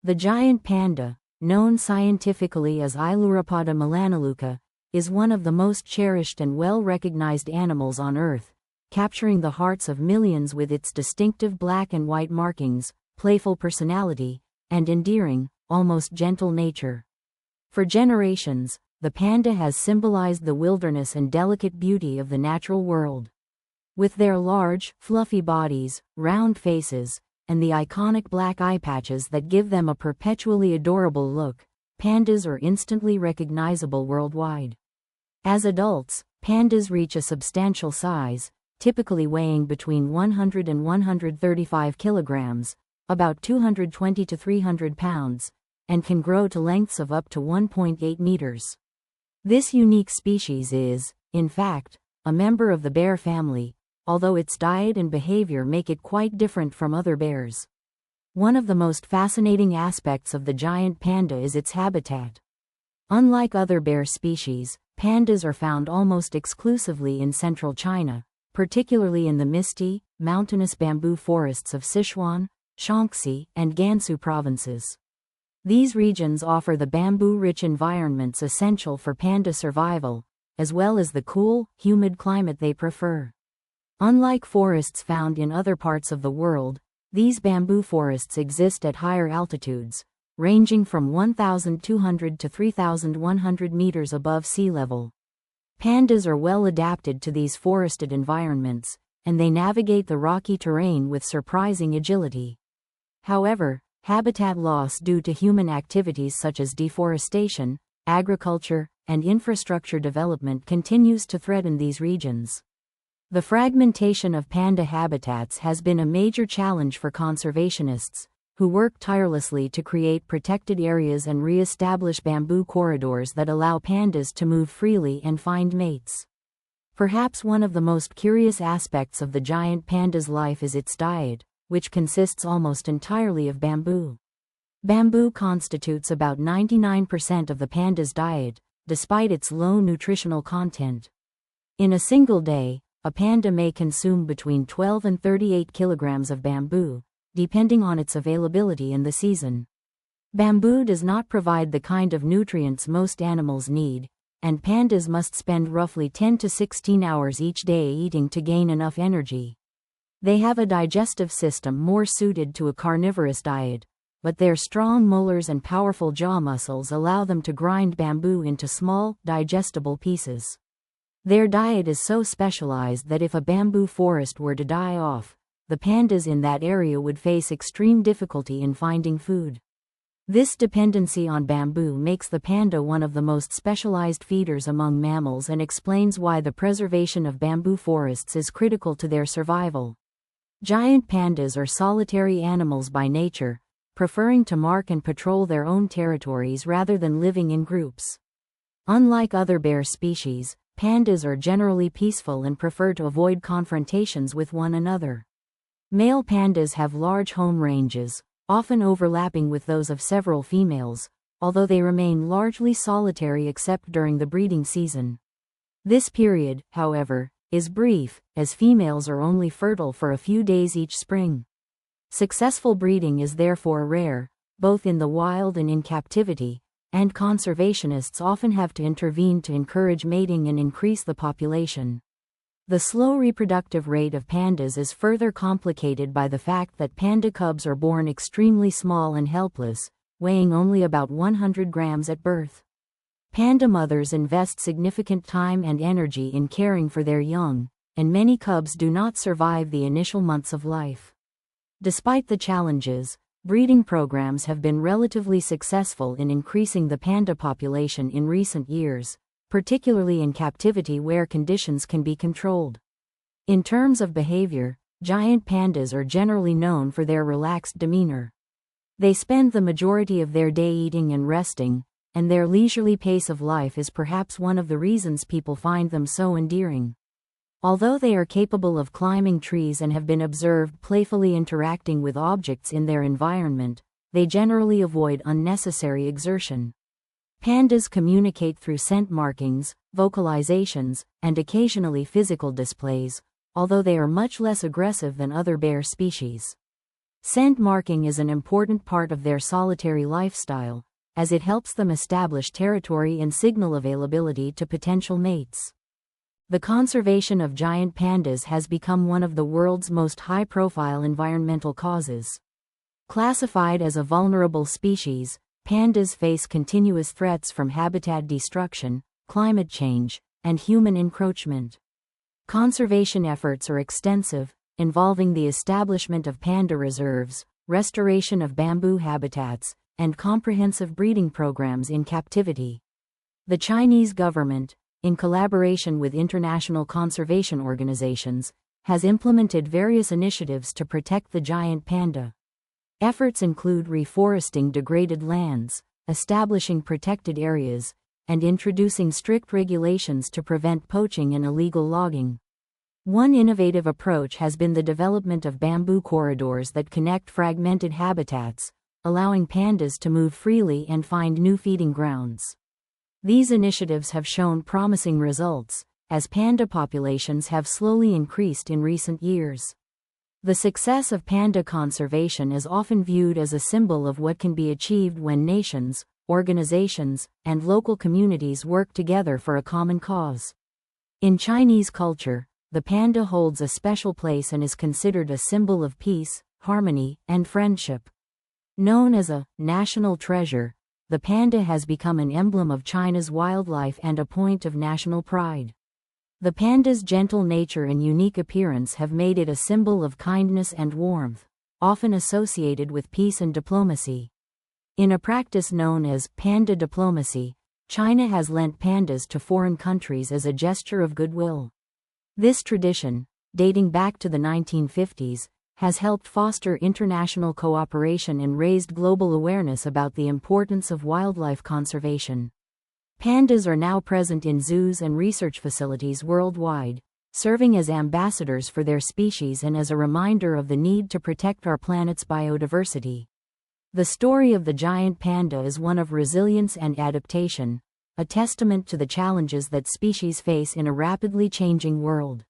The giant panda, known scientifically as Ailuropoda melanaluca, is one of the most cherished and well-recognized animals on Earth, capturing the hearts of millions with its distinctive black and white markings, playful personality, and endearing, almost gentle nature. For generations, the panda has symbolized the wilderness and delicate beauty of the natural world. With their large, fluffy bodies, round faces, and the iconic black eye patches that give them a perpetually adorable look, pandas are instantly recognizable worldwide. As adults, pandas reach a substantial size, typically weighing between 100 and 135 kilograms, about 220 to 300 pounds, and can grow to lengths of up to 1.8 meters. This unique species is, in fact, a member of the bear family, although its diet and behavior make it quite different from other bears. One of the most fascinating aspects of the giant panda is its habitat. Unlike other bear species, pandas are found almost exclusively in central China, particularly in the misty, mountainous bamboo forests of Sichuan, Shaanxi, and Gansu provinces. These regions offer the bamboo-rich environments essential for panda survival, as well as the cool, humid climate they prefer. Unlike forests found in other parts of the world, these bamboo forests exist at higher altitudes, ranging from 1,200 to 3,100 meters above sea level. Pandas are well adapted to these forested environments, and they navigate the rocky terrain with surprising agility. However, habitat loss due to human activities such as deforestation, agriculture, and infrastructure development continues to threaten these regions. The fragmentation of panda habitats has been a major challenge for conservationists, who work tirelessly to create protected areas and re-establish bamboo corridors that allow pandas to move freely and find mates. Perhaps one of the most curious aspects of the giant panda's life is its diet, which consists almost entirely of bamboo. Bamboo constitutes about 99% of the panda's diet, despite its low nutritional content. In a single day, a panda may consume between 12 and 38 kilograms of bamboo, depending on its availability in the season. Bamboo does not provide the kind of nutrients most animals need, and pandas must spend roughly 10 to 16 hours each day eating to gain enough energy. They have a digestive system more suited to a carnivorous diet, but their strong molars and powerful jaw muscles allow them to grind bamboo into small, digestible pieces. Their diet is so specialized that if a bamboo forest were to die off, the pandas in that area would face extreme difficulty in finding food. This dependency on bamboo makes the panda one of the most specialized feeders among mammals and explains why the preservation of bamboo forests is critical to their survival. Giant pandas are solitary animals by nature, preferring to mark and patrol their own territories rather than living in groups. Unlike other bear species, pandas are generally peaceful and prefer to avoid confrontations with one another. Male pandas have large home ranges, often overlapping with those of several females, although they remain largely solitary except during the breeding season. This period, however, is brief, as females are only fertile for a few days each spring. Successful breeding is therefore rare, both in the wild and in captivity, and conservationists often have to intervene to encourage mating and increase the population. The slow reproductive rate of pandas is further complicated by the fact that panda cubs are born extremely small and helpless, weighing only about 100 grams at birth. Panda mothers invest significant time and energy in caring for their young, and many cubs do not survive the initial months of life. Despite the challenges, breeding programs have been relatively successful in increasing the panda population in recent years, particularly in captivity where conditions can be controlled. In terms of behavior, giant pandas are generally known for their relaxed demeanor. They spend the majority of their day eating and resting, and their leisurely pace of life is perhaps one of the reasons people find them so endearing. Although they are capable of climbing trees and have been observed playfully interacting with objects in their environment, they generally avoid unnecessary exertion. Pandas communicate through scent markings, vocalizations, and occasionally physical displays, although they are much less aggressive than other bear species. Scent marking is an important part of their solitary lifestyle, as it helps them establish territory and signal availability to potential mates. The conservation of giant pandas has become one of the world's most high-profile environmental causes. Classified as a vulnerable species, pandas face continuous threats from habitat destruction, climate change, and human encroachment. Conservation efforts are extensive, involving the establishment of panda reserves, restoration of bamboo habitats, and comprehensive breeding programs in captivity. The Chinese government, in collaboration with international conservation organizations, has implemented various initiatives to protect the giant panda. Efforts include reforesting degraded lands, establishing protected areas, and introducing strict regulations to prevent poaching and illegal logging. One innovative approach has been the development of bamboo corridors that connect fragmented habitats, allowing pandas to move freely and find new feeding grounds. These initiatives have shown promising results, as panda populations have slowly increased in recent years. The success of panda conservation is often viewed as a symbol of what can be achieved when nations, organizations, and local communities work together for a common cause. In Chinese culture, the panda holds a special place and is considered a symbol of peace, harmony, and friendship. Known as a national treasure, the panda has become an emblem of China's wildlife and a point of national pride. The panda's gentle nature and unique appearance have made it a symbol of kindness and warmth, often associated with peace and diplomacy. In a practice known as panda diplomacy, China has lent pandas to foreign countries as a gesture of goodwill. This tradition, dating back to the 1950s, has helped foster international cooperation and raised global awareness about the importance of wildlife conservation. Pandas are now present in zoos and research facilities worldwide, serving as ambassadors for their species and as a reminder of the need to protect our planet's biodiversity. The story of the giant panda is one of resilience and adaptation, a testament to the challenges that species face in a rapidly changing world.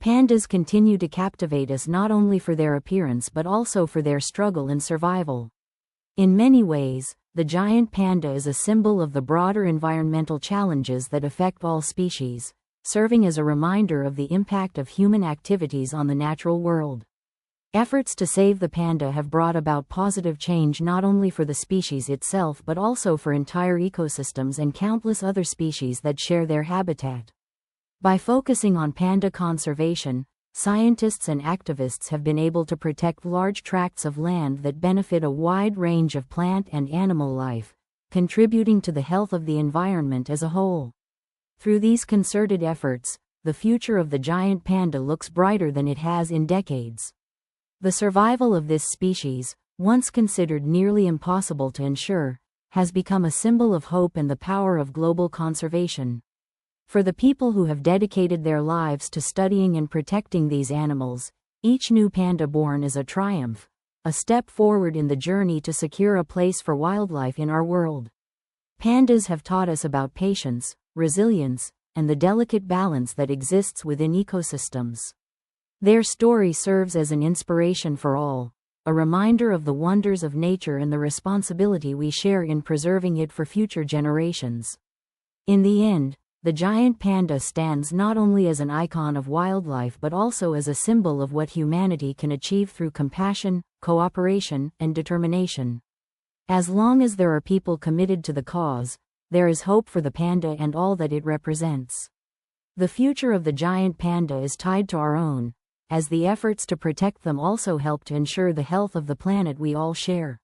Pandas continue to captivate us not only for their appearance but also for their struggle and survival. In many ways, the giant panda is a symbol of the broader environmental challenges that affect all species, serving as a reminder of the impact of human activities on the natural world. Efforts to save the panda have brought about positive change not only for the species itself but also for entire ecosystems and countless other species that share their habitat. By focusing on panda conservation, scientists and activists have been able to protect large tracts of land that benefit a wide range of plant and animal life, contributing to the health of the environment as a whole. Through these concerted efforts, the future of the giant panda looks brighter than it has in decades. The survival of this species, once considered nearly impossible to ensure, has become a symbol of hope and the power of global conservation. For the people who have dedicated their lives to studying and protecting these animals, each new panda born is a triumph, a step forward in the journey to secure a place for wildlife in our world. Pandas have taught us about patience, resilience, and the delicate balance that exists within ecosystems. Their story serves as an inspiration for all, a reminder of the wonders of nature and the responsibility we share in preserving it for future generations. In the end, the giant panda stands not only as an icon of wildlife but also as a symbol of what humanity can achieve through compassion, cooperation, and determination. As long as there are people committed to the cause, there is hope for the panda and all that it represents. The future of the giant panda is tied to our own, as the efforts to protect them also help to ensure the health of the planet we all share.